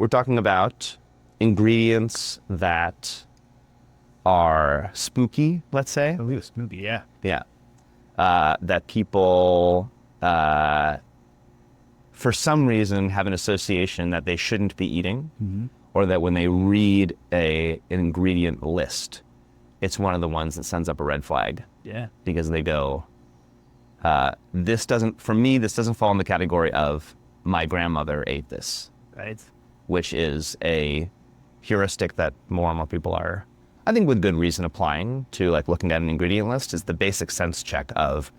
we're talking about ingredients that are spooky, let's say. Oh, smoothie, yeah. Yeah. That people, for some reason, have an association that they shouldn't be eating, or that when they read an ingredient list, it's one of the ones that sends up a red flag. Yeah. Because they go, this doesn't fall in the category of my grandmother ate this. Right. Which is a heuristic that more and more people are, I think with good reason, applying to like looking at an ingredient list, is the basic sense check of,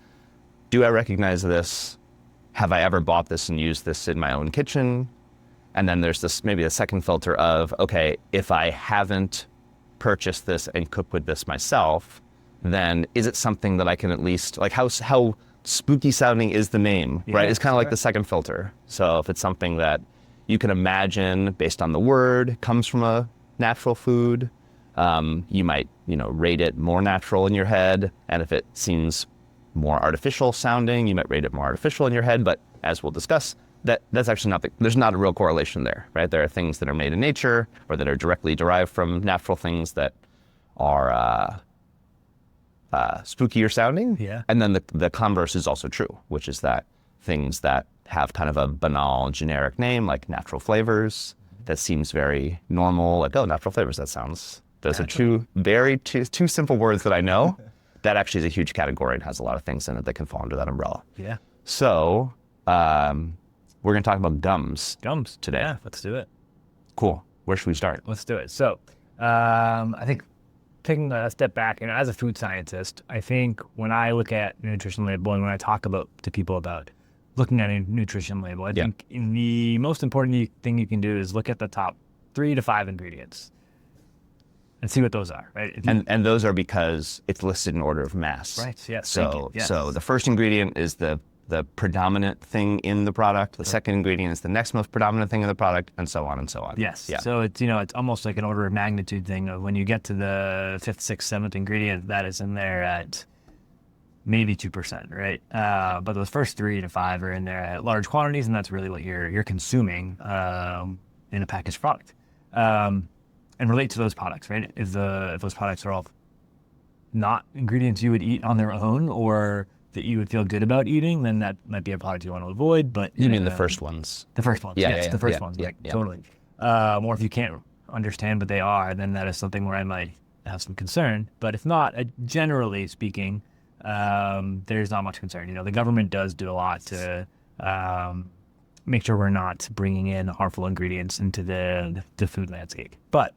do I recognize this? Have I ever bought this and used this in my own kitchen? And then there's this, maybe a second filter of, okay, if I haven't purchased this and cooked with this myself, then is it something that I can at least, like how spooky sounding is the name, right? It's kind of like the second filter. So if it's something that you can imagine based on the word comes from a natural food, you might, rate it more natural in your head. And if it seems more artificial sounding, you might rate it more artificial in your head. But as we'll discuss, that's actually there's not a real correlation there, right? There are things that are made in nature or that are directly derived from natural things that are spookier sounding. Yeah. And then the converse is also true, which is that things that have kind of a banal generic name, like natural flavors, that seems very normal, like, oh, natural flavors, those are two simple words that I know. That actually is a huge category and has a lot of things in it that can fall under that umbrella. Yeah. So we're going to talk about gums. Gums today. Yeah, let's do it. Cool. Where should we start? Let's do it. So I think taking a step back, as a food scientist, I think when I look at nutrition label and when I talk to people about looking at a nutrition label, I think the most important thing you can do is look at the top 3 to 5 ingredients and see what those are, right? And those are because it's listed in order of mass. Right, yes. So the first ingredient is the predominant thing in the product. The second ingredient is the next most predominant thing in the product, and so on and so on. Yes. Yeah. So it's, it's almost like an order of magnitude thing of when you get to the 5th, 6th, 7th ingredient, that is in there at maybe 2%, right? But those first 3 to 5 are in there at large quantities, and that's really what you're consuming in a packaged product. And relate to those products, right? If those products are all not ingredients you would eat on their own or that you would feel good about eating, then that might be a product you want to avoid. But you mean the first ones? The first ones, the first ones, totally. Or if you can't understand what they are, then that is something where I might have some concern. But if not, generally speaking, there's not much concern. The government does do a lot to make sure we're not bringing in harmful ingredients into the food landscape. But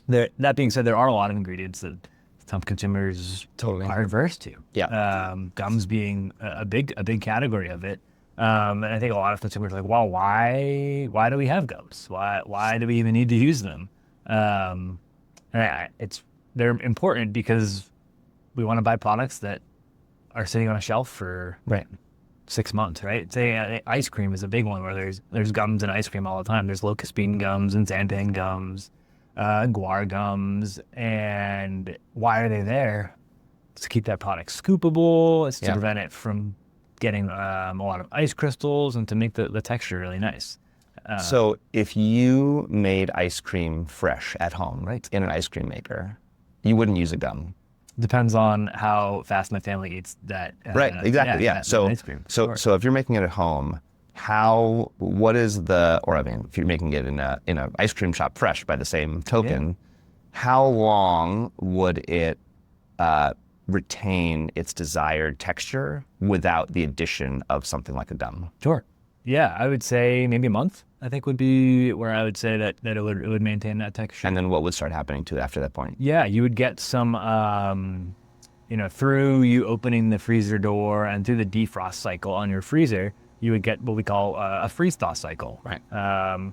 that being said, there are a lot of ingredients that some consumers are adverse to. Yeah. Gums being a big category of it. And I think a lot of consumers are like, well, why do we have gums? Why do we even need to use them? And they're important because we want to buy products that are sitting on a shelf for 6 months, right? Say ice cream is a big one where there's gums in ice cream all the time. There's locust bean gums and xanthan gums, guar gums, and why are they there? It's to keep that product scoopable. It's to prevent it from getting a lot of ice crystals and to make the texture really nice. So if you made ice cream fresh at home, right, in an ice cream maker, you wouldn't use a gum. Depends on how fast my family eats that. Right, exactly, yeah. So ice cream. So if you're making it at home, if you're making it in a ice cream shop fresh by the same token, how long would it retain its desired texture without the addition of something like a gum? Sure. Yeah, I would say maybe a month, I think would be where I would say that it would maintain that texture. And then what would start happening to it after that point? Yeah, you would get some, through you opening the freezer door and through the defrost cycle on your freezer, you would get what we call a freeze-thaw cycle. Right.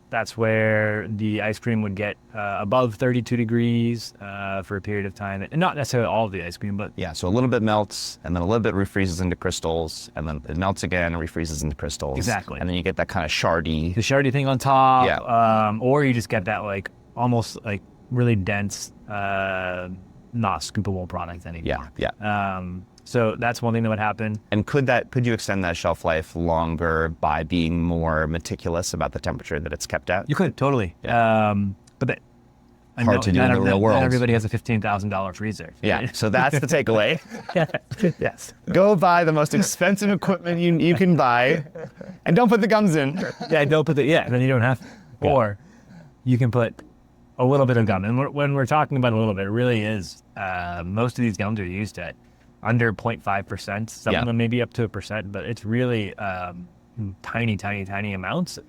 That's where the ice cream would get above 32 degrees for a period of time. And not necessarily all of the ice cream, but... Yeah, so a little bit melts, and then a little bit refreezes into crystals, and then it melts again and refreezes into crystals. Exactly. And then you get that kind of shardy... The shardy thing on top. Yeah. Or you just get that, almost, really dense, not scoopable product anymore. Yeah. So that's one thing that would happen. And could you extend that shelf life longer by being more meticulous about the temperature that it's kept at? You could totally. Yeah. But that, I Hard know to do in the real world. Not everybody has a $15,000 freezer. Yeah. So that's the takeaway. Yes. Go buy the most expensive equipment you can buy, and don't put the gums in. Yeah, don't put then you don't have to. Yeah. Or you can put a little bit of gum. And when we're talking about a little bit, it really is, most of these gums are used at under 0.5%. Some of them maybe up to 1%, but it's really tiny amounts.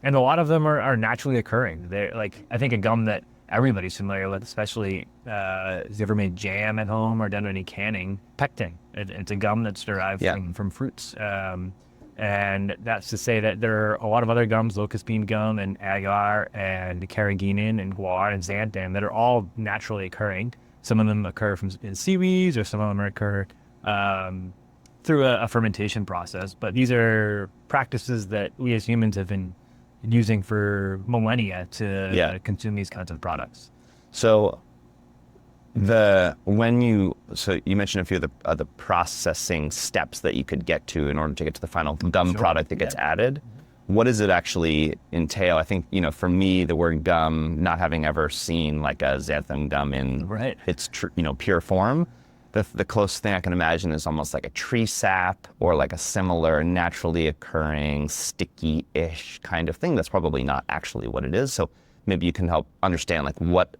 And a lot of them are naturally occurring. They're like, I think a gum that everybody's familiar with, especially if you ever made jam at home or done any canning, pectin. It's a gum that's derived from fruits. And that's to say that there are a lot of other gums, locust bean gum and agar and carrageenan and guar and xanthan, that are all naturally occurring. Some of them occur in seaweeds, or some of them occur through a fermentation process. But these are practices that we as humans have been using for millennia to consume these kinds of products. So you mentioned a few of the processing steps that you could get to in order to get to the final gum product that gets added. What does it actually entail? I think, for me, the word gum, not having ever seen like a xanthan gum in its pure form, the closest thing I can imagine is almost like a tree sap or like a similar naturally occurring sticky-ish kind of thing. That's probably not actually what it is. So maybe you can help understand like what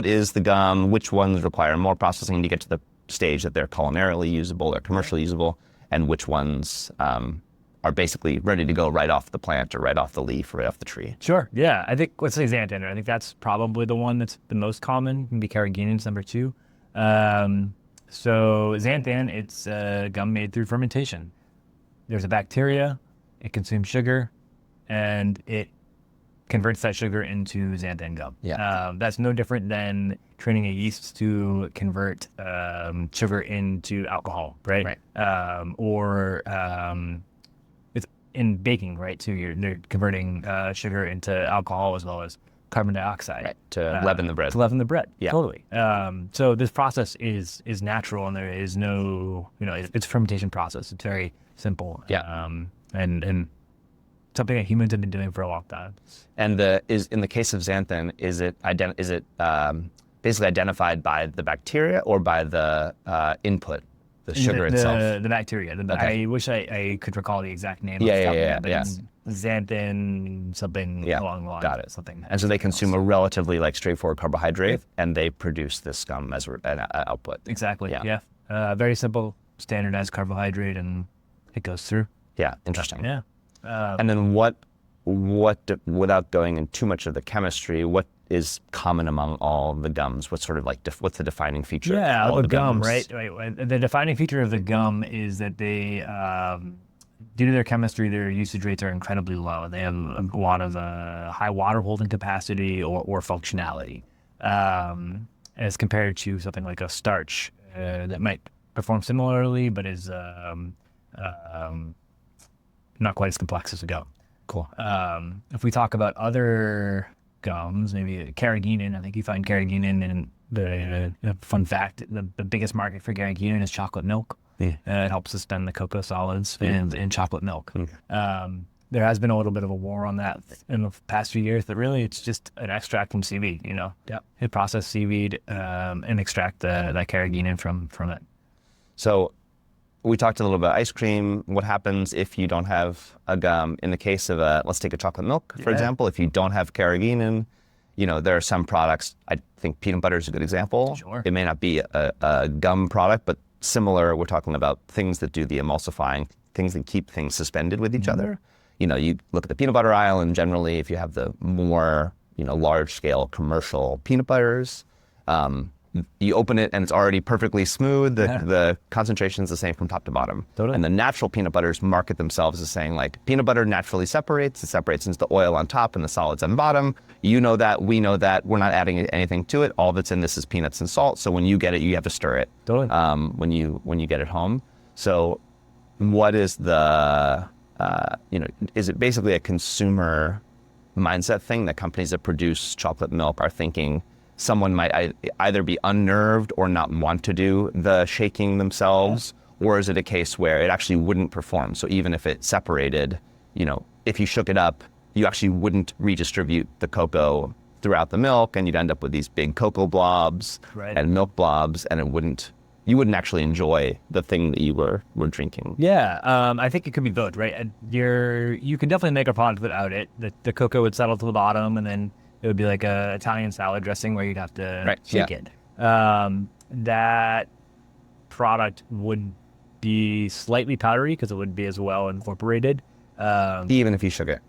is the gum, which ones require more processing to get to the stage that they're culinarily usable or commercially usable, and which ones are basically ready to go right off the plant or right off the leaf or right off the tree. Sure. Yeah. I think, let's say xanthan. I think that's probably the one that's the most common. Maybe carrageenan's number 2. So xanthan, it's gum made through fermentation. There's a bacteria, it consumes sugar, and it converts that sugar into xanthan gum. Yeah. That's no different than training a yeast to convert sugar into alcohol, right? Or it's in baking, right? Too, they're converting sugar into alcohol as well as carbon dioxide to leaven the bread. To leaven the bread, yeah. Totally. So this process is natural, and there is no, it's a fermentation process. It's very simple. Yeah. And something that humans have been doing for a long time. And in the case of xanthan, is it basically identified by the bacteria or by the input, the sugar itself? The bacteria. I wish I could recall the exact name. Yeah. It's xanthan something along the line. Got it. Something. And so they consume a relatively straightforward carbohydrate, and they produce this gum as an output. Exactly. Yeah. Very simple, standardized carbohydrate, and it goes through. Yeah. Interesting. Yeah. And then what, without going into too much of the chemistry, what is common among all the gums? What's sort of what's the defining feature? Yeah, the gum, right? The defining feature of the gum is that they, due to their chemistry, their usage rates are incredibly low. They have a lot of high water holding capacity or functionality, as compared to something like a starch that might perform similarly, but is not quite as complex as a gum. Cool. If we talk about other gums, maybe carrageenan, I think you find carrageenan in the fun fact, the biggest market for carrageenan is chocolate milk. Yeah. It helps suspend the cocoa solids in chocolate milk. There has been a little bit of a war on that in the past few years, but really it's just an extract from seaweed, You process seaweed and extract that carrageenan from it. So we talked a little about ice cream. What happens if you don't have a gum? In the case of let's take a chocolate milk, for example. If you don't have carrageenan, there are some products. I think peanut butter is a good example. Sure. It may not be a gum product, but similar. We're talking about things that do the emulsifying, things that keep things suspended with each other. You look at the peanut butter aisle, and generally, if you have the more large-scale commercial peanut butters, you open it and it's already perfectly smooth. The concentration is the same from top to bottom. Totally. And the natural peanut butters market themselves as saying peanut butter naturally separates. It separates into the oil on top and the solids on bottom. You know that, we know that. We're not adding anything to it. All that's in this is peanuts and salt. So when you get it, you have to stir it. Totally. When you get it home. So what is the is it basically a consumer mindset thing that companies that produce chocolate milk are thinking someone might either be unnerved or not want to do the shaking themselves, or is it a case where it actually wouldn't perform? So even if it separated, if you shook it up, you actually wouldn't redistribute the cocoa throughout the milk, and you'd end up with these big cocoa blobs and milk blobs, and you wouldn't actually enjoy the thing that you were drinking. Yeah, I think it could be both, right? And you can definitely make a product without it. The cocoa would settle to the bottom, and then it would be like a Italian salad dressing where you'd have to shake it. That product would be slightly powdery because it wouldn't be as well incorporated. Even if you shook it.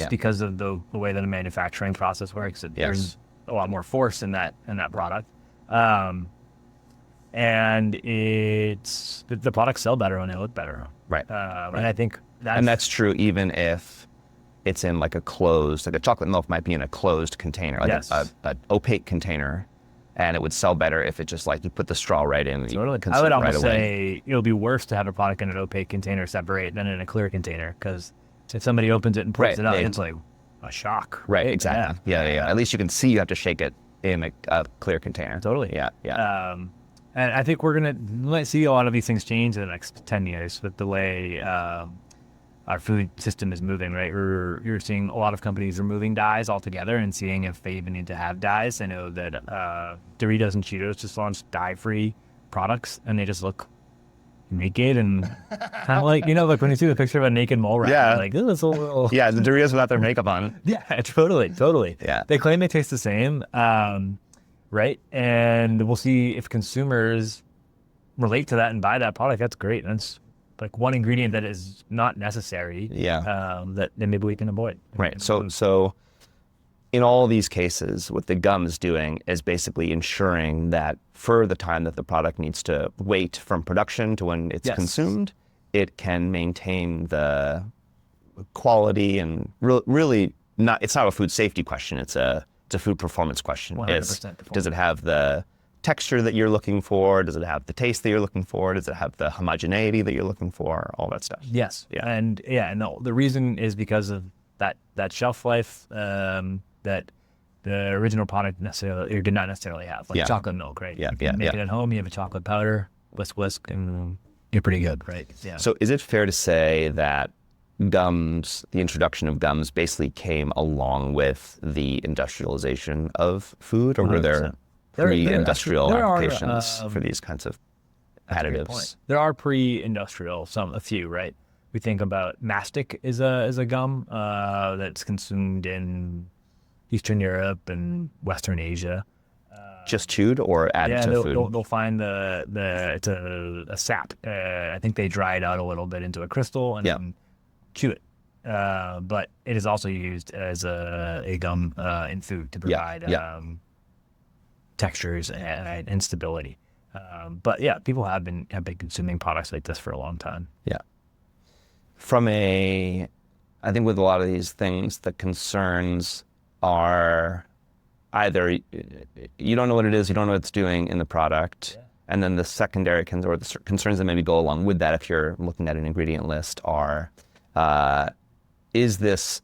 Because of the way that the manufacturing process works, there's a lot more force in that product. And the products sell better when they look better. Right. And I think that's true even if it's in like a closed, like a chocolate milk might be in a closed container, like an opaque container, and it would sell better if it just like you put the straw right in. Totally. I would almost say it would be worse to have a product in an opaque container separate than in a clear container, because if somebody opens it and pulls it out, it's like a shock. Right. Exactly. Yeah. At least you can see you have to shake it in a clear container. Totally. Yeah. And I think we're going to see a lot of these things change in the next 10 years with the way our food system is moving, right? You're seeing a lot of companies removing dyes altogether and seeing if they even need to have dyes. I know that Doritos and Cheetos just launched dye-free products, and they just look naked and kind of like, like when you see the picture of a naked mole rat, like, oh, it's a little... Yeah, the Doritos without their makeup on. Yeah, totally. Yeah. They claim they taste the same. Right? And we'll see if consumers relate to that and buy that product. That's great. That's like one ingredient that is not necessary. That maybe we can avoid. Right. So in all these cases, what the gum is doing is basically ensuring that for the time that the product needs to wait from production to when it's consumed, it can maintain the quality and really not, it's not a food safety question. It's a food performance question. 100% Does it have the texture that you're looking for? Does it have the taste that you're looking for? Does it have the homogeneity that you're looking for? All that stuff. Yes. Yeah. And the reason is because of that shelf life that the original product did not necessarily have, like chocolate milk, right? Yeah. You can make it at home. You have a chocolate powder, whisk, and you're pretty good, right? Yeah. So is it fair to say that the introduction of gums basically came along with the industrialization of food, or were there pre-industrial applications for these kinds of additives? There are pre-industrial, a few, right? We think about mastic is a gum that's consumed in Eastern Europe and Western Asia. Just chewed or added to food? They'll find it's a sap. I think they dry it out a little bit into a crystal and then chew it. But it is also used as a gum in food to provide textures and stability. But people have been consuming products like this for a long time. Yeah. I think with a lot of these things, the concerns are either you don't know what it is, you don't know what it's doing in the product, and then the secondary concerns that maybe go along with that if you're looking at an ingredient list are, is this,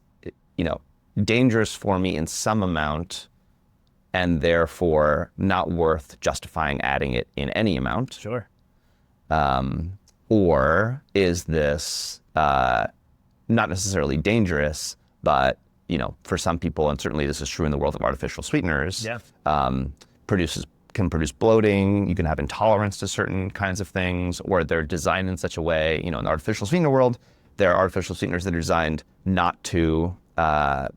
dangerous for me in some amount and therefore not worth justifying adding it in any amount? Sure. Or is this not necessarily dangerous, but for some people, and certainly this is true in the world of artificial sweeteners, can produce bloating. You can have intolerance to certain kinds of things, or they're designed in such a way, in the artificial sweetener world, there are artificial sweeteners that are designed not to, have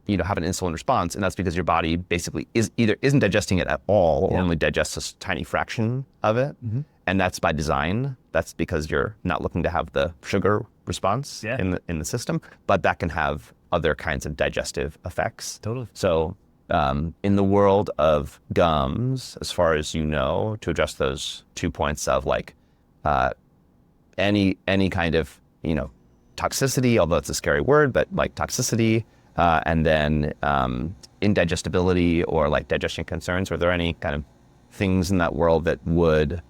an insulin response, and that's because your body basically isn't digesting it at all, or only digests a tiny fraction of it, and that's by design. That's because you're not looking to have the sugar response in the system, but that can have other kinds of digestive effects. Totally. So in the world of gums, as far as to address those 2 points of like any kind of toxicity, although it's a scary word, but like toxicity, and then indigestibility or like digestion concerns, are there any kind of things in that world that would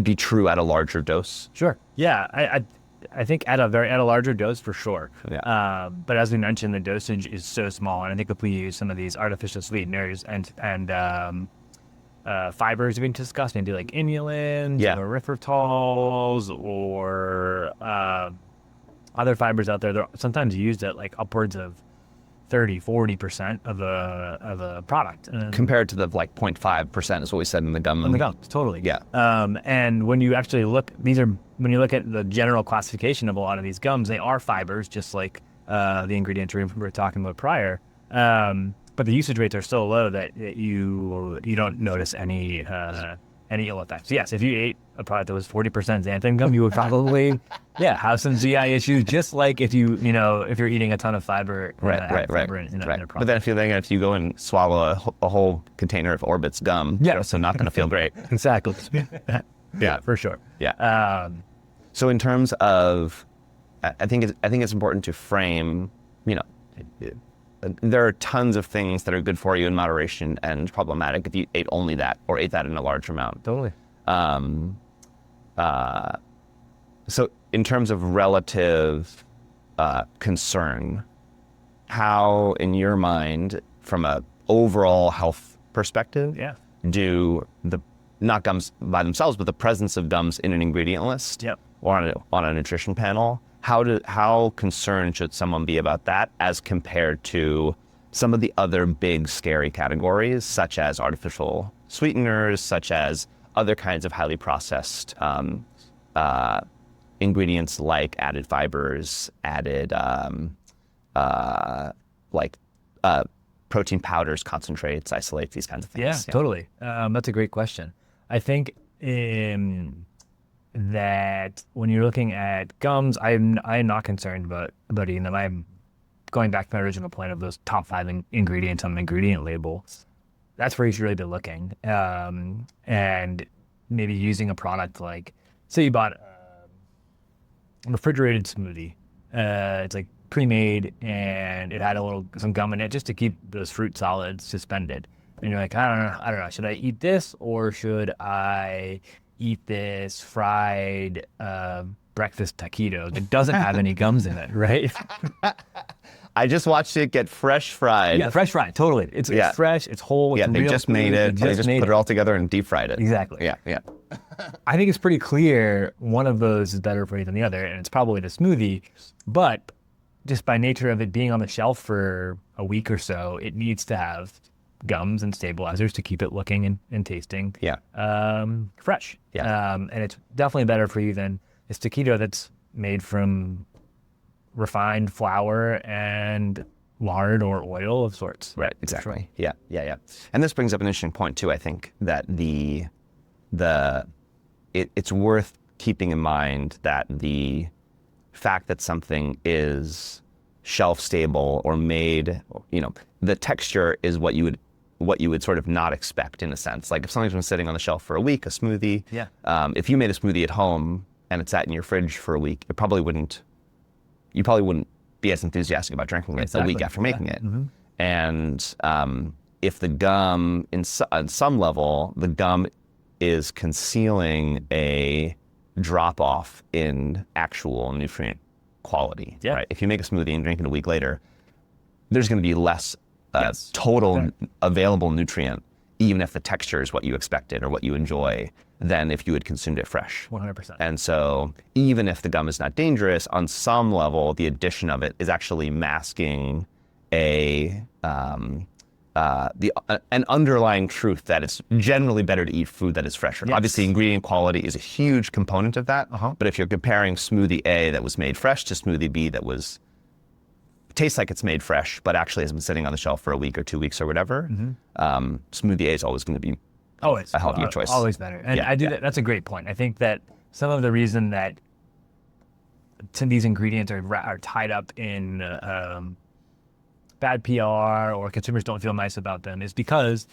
be true at a larger dose? Sure. Yeah, I think at a larger dose for sure. Yeah. But as we mentioned, the dosage is so small, and I think if we use some of these artificial sweeteners and fibers we've been discussing, do like inulins Yeah. or erythritols or other fibers out there, they're sometimes used at like upwards of 30-40% of a product. And Compared to the like 0.5% is what we said in the gum. on the gums, totally. Yeah. And when you actually look, when you look at the general classification of a lot of these gums, they are fibers, just like the ingredients we were talking about prior. But the usage rates are so low that you don't notice any ill effects. Yes, if you ate a product that was 40% xanthan gum, you would probably have some GI issues, just like if if you're eating a ton of fiber, Right. in a product. But then if you go and swallow a whole container of Orbit's gum, you're also not going to feel great. Exactly. Yeah. For sure. Yeah. So in terms of, I think it's important to frame, there are tons of things that are good for you in moderation and problematic if you ate only that or ate that in a large amount. Totally. So in terms of relative concern, how, in your mind, from a overall health perspective, do not gums by themselves, but the presence of gums in an ingredient list or on a nutrition panel, how concerned should someone be about that as compared to some of the other big scary categories, such as artificial sweeteners, such as other kinds of highly processed ingredients like added fibers, added protein powders, concentrates, isolates, these kinds of things. Yeah, totally. That's a great question. I think that when you're looking at gums, I'm not concerned about eating them. I'm going back to my original point of those top 5 ingredients on the ingredient label. That's where you should really be looking. And maybe using a product like, say you bought a refrigerated smoothie. It's like pre-made and it had some gum in it just to keep those fruit solids suspended. And you're like, I don't know, should I eat this or should I eat this fried breakfast taquito that doesn't have any gums in it, right? I just watched it get fresh fried. Yeah, fresh fried, totally. It's fresh, it's whole. Yeah, they just made it. They just put it all together and deep fried it. Exactly. Yeah. I think it's pretty clear one of those is better for you than the other, and it's probably the smoothie. But just by nature of it being on the shelf for a week or so, it needs to have gums and stabilizers to keep it looking and tasting fresh. Yeah. And it's definitely better for you than this taquito that's made from refined flour and lard or oil of sorts. Right, exactly. Sure. Yeah. And this brings up an interesting point too, I think, that it's worth keeping in mind that the fact that something is shelf stable or made, the texture is what you would sort of not expect in a sense. Like if something's been sitting on the shelf for a week, a smoothie, if you made a smoothie at home and it sat in your fridge for a week, you probably wouldn't be as enthusiastic about drinking it a week after making it. Mm-hmm. And if the gum, on some level, the gum is concealing a drop-off in actual nutrient quality. Yeah. Right? If you make a smoothie and drink it a week later, there's going to be less total available nutrient, even if the texture is what you expected or what you enjoy, than if you had consumed it fresh. 100%. And so even if the gum is not dangerous, on some level, the addition of it is actually masking an underlying truth that it's generally better to eat food that is fresher. Yes. Obviously, ingredient quality is a huge component of that. But if you're comparing smoothie A that was made fresh to smoothie B that tastes like it's made fresh, but actually has been sitting on the shelf for a week or 2 weeks or whatever, smoothie A is always going to be a healthier choice. Always better. And that's a great point. I think that some of the reason that some of these ingredients are tied up in bad PR or consumers don't feel nice about them is because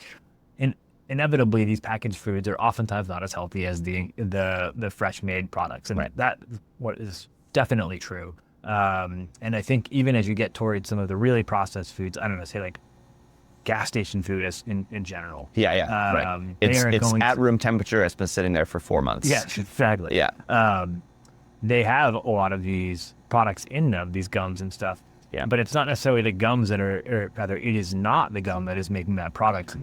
inevitably these packaged foods are oftentimes not as healthy as the fresh made products. And that what is definitely true. And I think even as you get towards some of the really processed foods, I don't know, say like gas station food as in general. Right. It's at room temperature. It's been sitting there for 4 months. Yeah, exactly. Yeah. they have a lot of these products in them, these gums and stuff. Yeah. But it's not necessarily the gums that are, or rather, it is not the gum that is making that product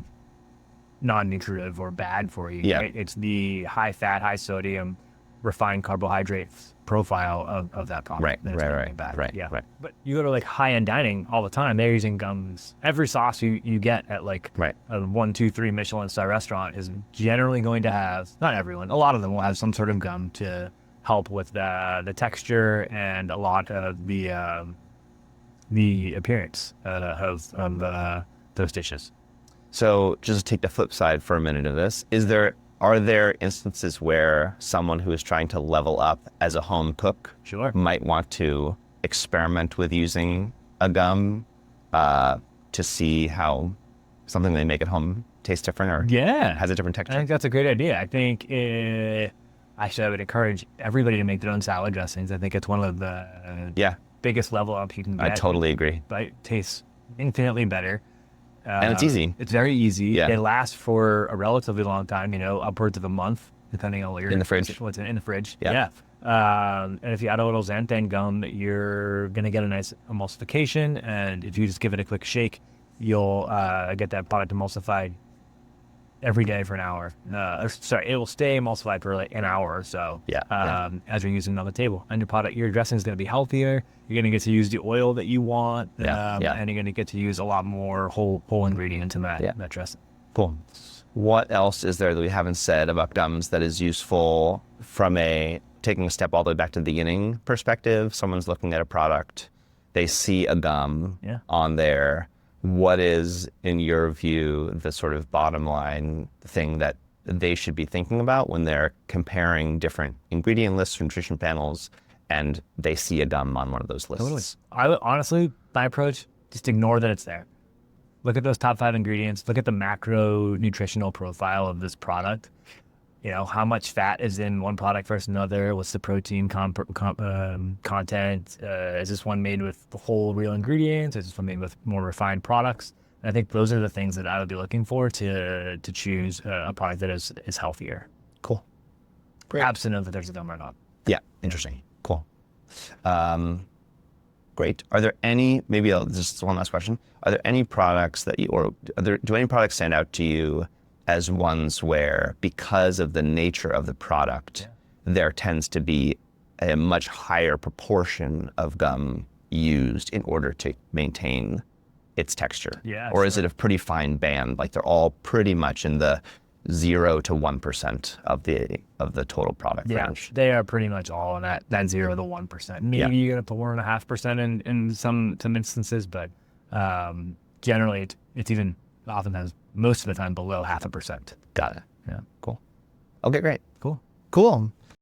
non-nutritive or bad for you. Yeah. Right? It's the high fat, high sodium, refined carbohydrates profile of that product. Right, that it's making it bad. right, Yeah. right. But you go to like high-end dining all the time, they're using gums. Every sauce you get at like Right. a 1, 2, 3 Michelin star restaurant is generally going to have, not everyone, a lot of them will have some sort of gum to help with the texture and a lot of the appearance of those dishes. So just to take the flip side for a minute of this, are there instances where someone who is trying to level up as a home cook Sure. might want to experiment with using a gum to see how something they make at home tastes different or Yeah. has a different I texture? think that's a great idea. I think actually I would encourage everybody to make their own salad dressings. I think it's one of the Yeah, biggest level up you can get. I totally agree. But it tastes infinitely better. And it's easy. It's very easy. Yeah. They last for a relatively long time, upwards of a month, depending on what you're In the fridge. What's in the fridge. Yeah. And if you add a little xanthan gum, you're going to get a nice emulsification. And if you just give it a quick shake, you'll get that product emulsified every day for an hour. It will stay emulsified for like an hour or so. Yeah. As you're using it on the table, and your dressing is going to be healthier. You're going to get to use the oil that you want. Yeah. And you're going to get to use a lot more whole ingredients in that dressing. Cool. What else is there that we haven't said about gums that is useful from taking a step all the way back to the beginning perspective? Someone's looking at a product, they see a gum on there. What is, in your view, the sort of bottom line thing that they should be thinking about when they're comparing different ingredient lists or nutrition panels and they see a gum on one of those lists? Totally. Honestly, my approach, just ignore that it's there. Look at those top 5 ingredients. Look at the macro nutritional profile of this product. How much fat is in one product versus another? What's the protein content? Is this one made with the whole real ingredients? Is this one made with more refined products? And I think those are the things that I would be looking for to choose a product that is healthier. Cool. Great. Absent of that there's a gum or not. Yeah. Interesting. Cool. Great. Are there any, just one last question. Are there any products do any products stand out to you as ones where, because of the nature of the product, there tends to be a much higher proportion of gum used in order to maintain its texture? Yeah. Or is it a pretty fine band? Like they're all pretty much in the 0 to 1% of the total product range? They are pretty much all in that 0 to 1%. Maybe you get up to 1.5% in some instances, but generally it's even oftentimes most of the time below 0.5%. Got it. Yeah. Cool. Okay, great. Cool. Cool.